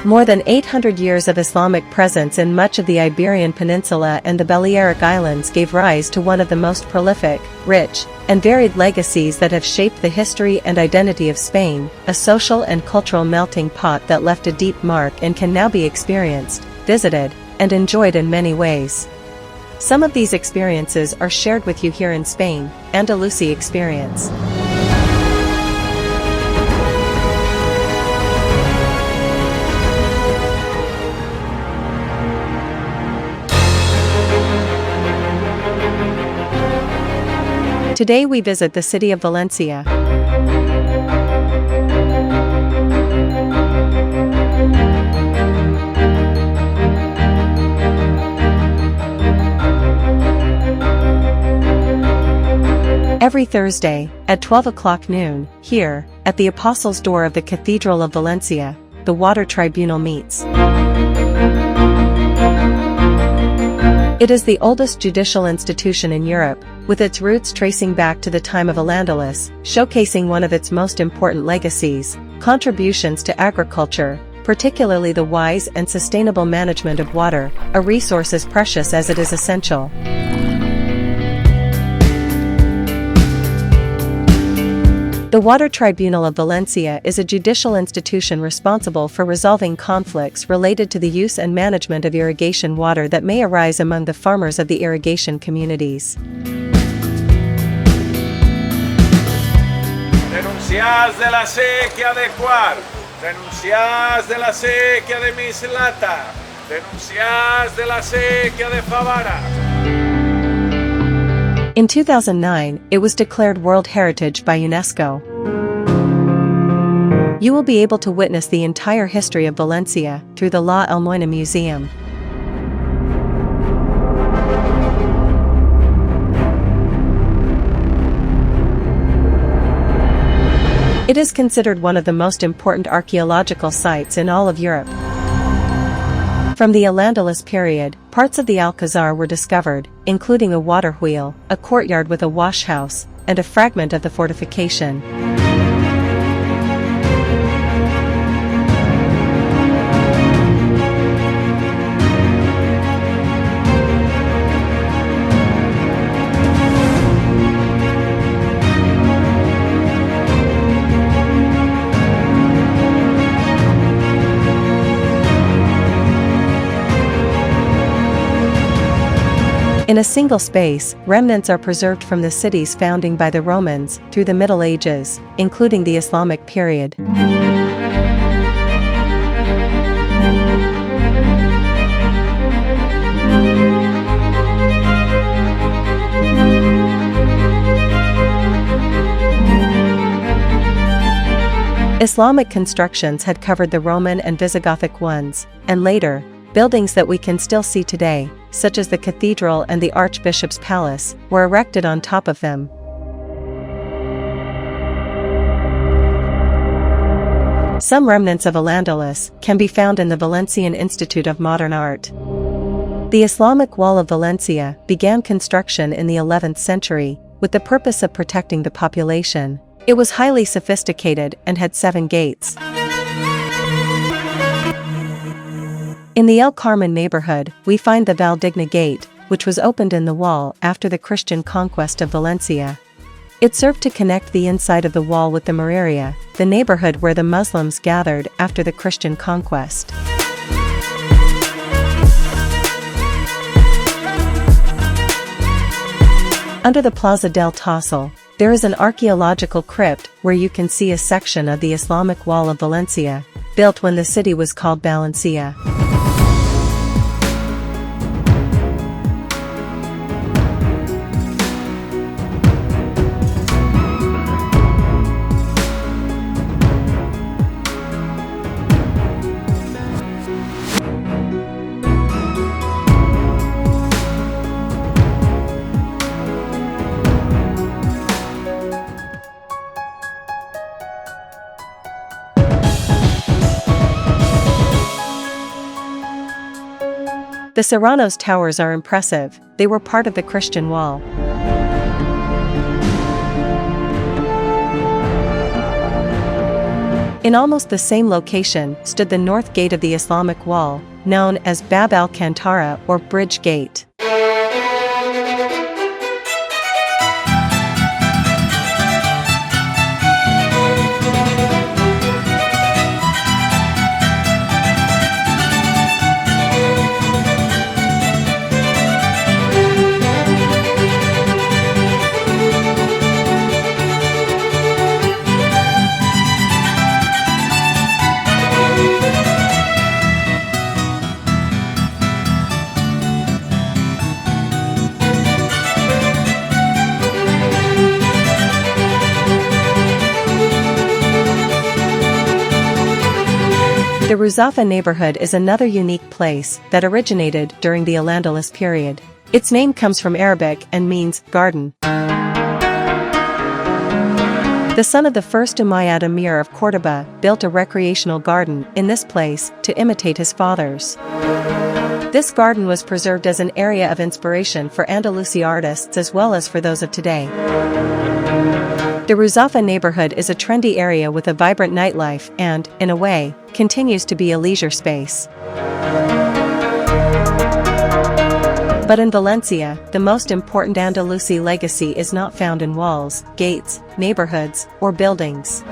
More than 800 years of Islamic presence in much of the Iberian Peninsula and the Balearic Islands gave rise to one of the most prolific, rich, and varied legacies that have shaped the history and identity of Spain, a social and cultural melting pot that left a deep mark and can now be experienced, visited, and enjoyed in many ways. Some of these experiences are shared with you here in Spain, Andalusi Experience. Today we visit the city of Valencia. Every Thursday, at 12 o'clock noon, here, at the Apostles' Door of the Cathedral of Valencia, the Water Tribunal meets. It is the oldest judicial institution in Europe, with its roots tracing back to the time of Al-Ándalus, showcasing one of its most important legacies, contributions to agriculture, particularly the wise and sustainable management of water, a resource as precious as it is essential. The Water Tribunal of Valencia is a judicial institution responsible for resolving conflicts related to the use and management of irrigation water that may arise among the farmers of the irrigation communities. Denuncias de la sequía de Cuar, denuncias de la sequía de Mislata, denuncias de la sequía de Favara. In 2009, it was declared World Heritage by UNESCO. You will be able to witness the entire history of Valencia through the La Almoina Museum. It is considered one of the most important archaeological sites in all of Europe. From the Al-Ándalus period, parts of the Alcazar were discovered, including a water wheel, a courtyard with a wash house, and a fragment of the fortification. In a single space, remnants are preserved from the city's founding by the Romans through the Middle Ages, including the Islamic period. Islamic constructions had covered the Roman and Visigothic ones, and later, buildings that we can still see today, such as the cathedral and the Archbishop's Palace, were erected on top of them. Some remnants of Al-Ándalus can be found in the Valencian Institute of Modern Art. The Islamic Wall of Valencia began construction in the 11th century, with the purpose of protecting the population. It was highly sophisticated and had 7 gates. In the El Carmen neighborhood, we find the Valdigna Gate, which was opened in the wall after the Christian conquest of Valencia. It served to connect the inside of the wall with the Moreria, the neighborhood where the Muslims gathered after the Christian conquest. Under the Plaza del Tassel, there is an archaeological crypt where you can see a section of the Islamic Wall of Valencia, built when the city was called Balansiya. The Serrano's towers are impressive. They were part of the Christian wall. In almost the same location stood the north gate of the Islamic wall, known as Bab al-Kantara or Bridge Gate. The Ruzafa neighborhood is another unique place that originated during the Al-Ándalus period. Its name comes from Arabic and means garden. The son of the first Umayyad emir of Córdoba built a recreational garden in this place to imitate his father's. This garden was preserved as an area of inspiration for Andalusi artists as well as for those of today. The Ruzafa neighborhood is a trendy area with a vibrant nightlife and, in a way, continues to be a leisure space. But in Valencia, the most important Andalusi legacy is not found in walls, gates, neighborhoods, or buildings.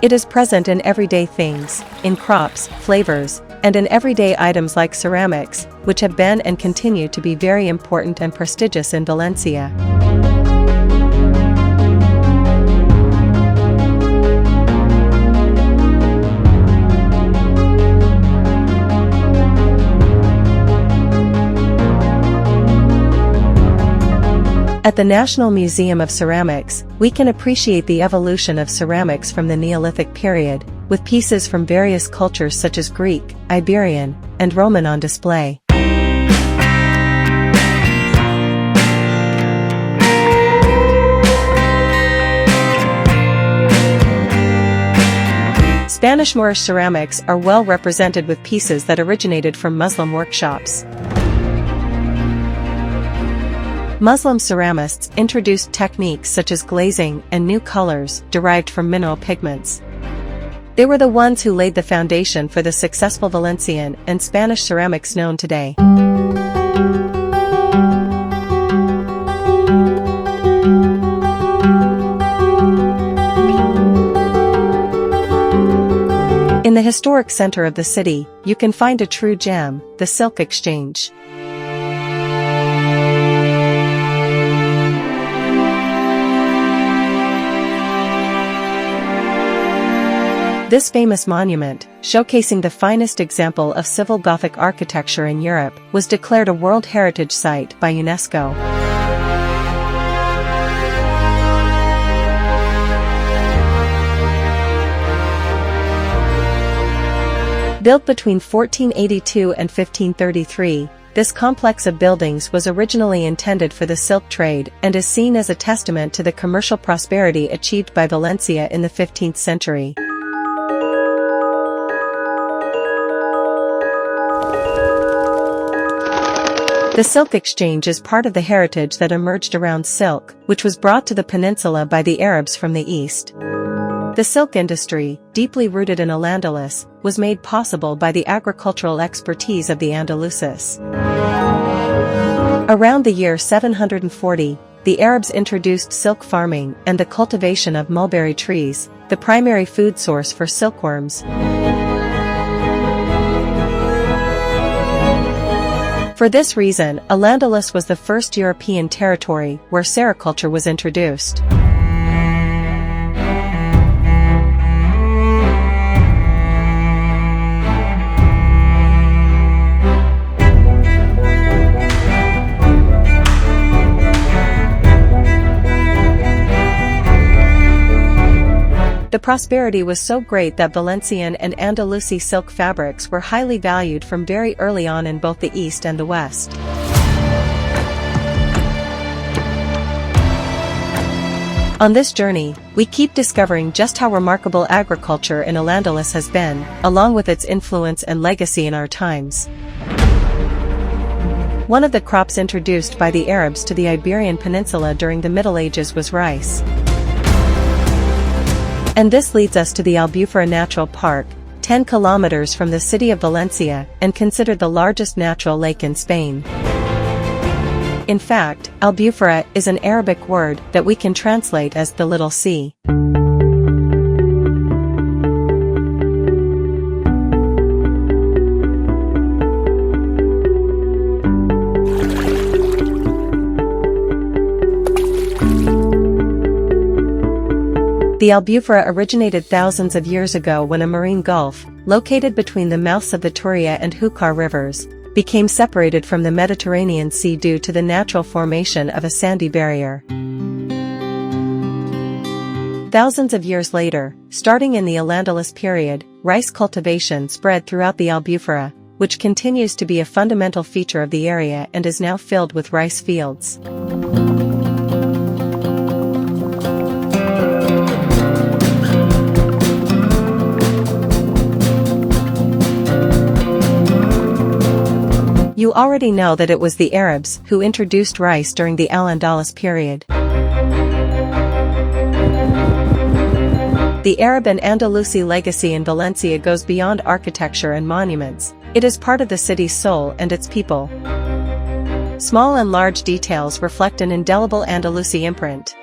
It is present in everyday things, in crops, flavors, and in everyday items like ceramics, which have been and continue to be very important and prestigious in Valencia. At the National Museum of Ceramics, we can appreciate the evolution of ceramics from the Neolithic period, with pieces from various cultures such as Greek, Iberian, and Roman on display. Spanish Moorish ceramics are well represented with pieces that originated from Muslim workshops. Muslim ceramists introduced techniques such as glazing and new colors derived from mineral pigments. They were the ones who laid the foundation for the successful Valencian and Spanish ceramics known today. In the historic center of the city, you can find a true gem, the Silk Exchange. This famous monument, showcasing the finest example of civil Gothic architecture in Europe, was declared a World Heritage Site by UNESCO. Built between 1482 and 1533, this complex of buildings was originally intended for the silk trade and is seen as a testament to the commercial prosperity achieved by Valencia in the 15th century. The Silk Exchange is part of the heritage that emerged around silk, which was brought to the peninsula by the Arabs from the east. The silk industry, deeply rooted in Al-Ándalus, was made possible by the agricultural expertise of the Andalusis. Around the year 740, the Arabs introduced silk farming and the cultivation of mulberry trees, the primary food source for silkworms. For this reason, Al-Ándalus was the first European territory where sericulture was introduced. The prosperity was so great that Valencian and Andalusi silk fabrics were highly valued from very early on in both the East and the West. On this journey, we keep discovering just how remarkable agriculture in Al-Ándalus has been, along with its influence and legacy in our times. One of the crops introduced by the Arabs to the Iberian Peninsula during the Middle Ages was rice. And this leads us to the Albufera Natural Park, 10 kilometers from the city of Valencia, and considered the largest natural lake in Spain. In fact, Albufera is an Arabic word that we can translate as the Little Sea. The Albufera originated thousands of years ago when a marine gulf, located between the mouths of the Turia and Júcar rivers, became separated from the Mediterranean Sea due to the natural formation of a sandy barrier. Thousands of years later, starting in the Al-Ándalus period, rice cultivation spread throughout the Albufera, which continues to be a fundamental feature of the area and is now filled with rice fields. You already know that it was the Arabs who introduced rice during the Al-Ándalus period. The Arab and Andalusi legacy in Valencia goes beyond architecture and monuments. It is part of the city's soul and its people. Small and large details reflect an indelible Andalusi imprint.